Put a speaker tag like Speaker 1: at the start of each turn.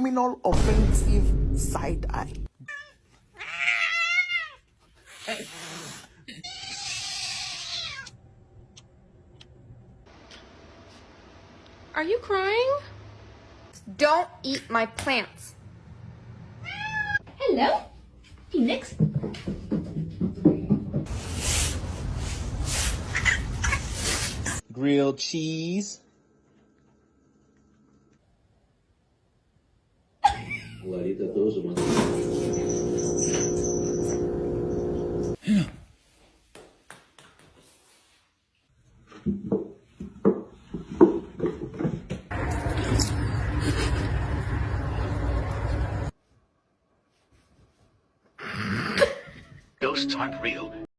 Speaker 1: criminal offensive side eye.
Speaker 2: Are you crying?
Speaker 3: Don't eat my plants.
Speaker 4: Hello, Phoenix.
Speaker 5: Grilled cheese.
Speaker 6: Ларита тоже может.
Speaker 7: Ghosts aren't real.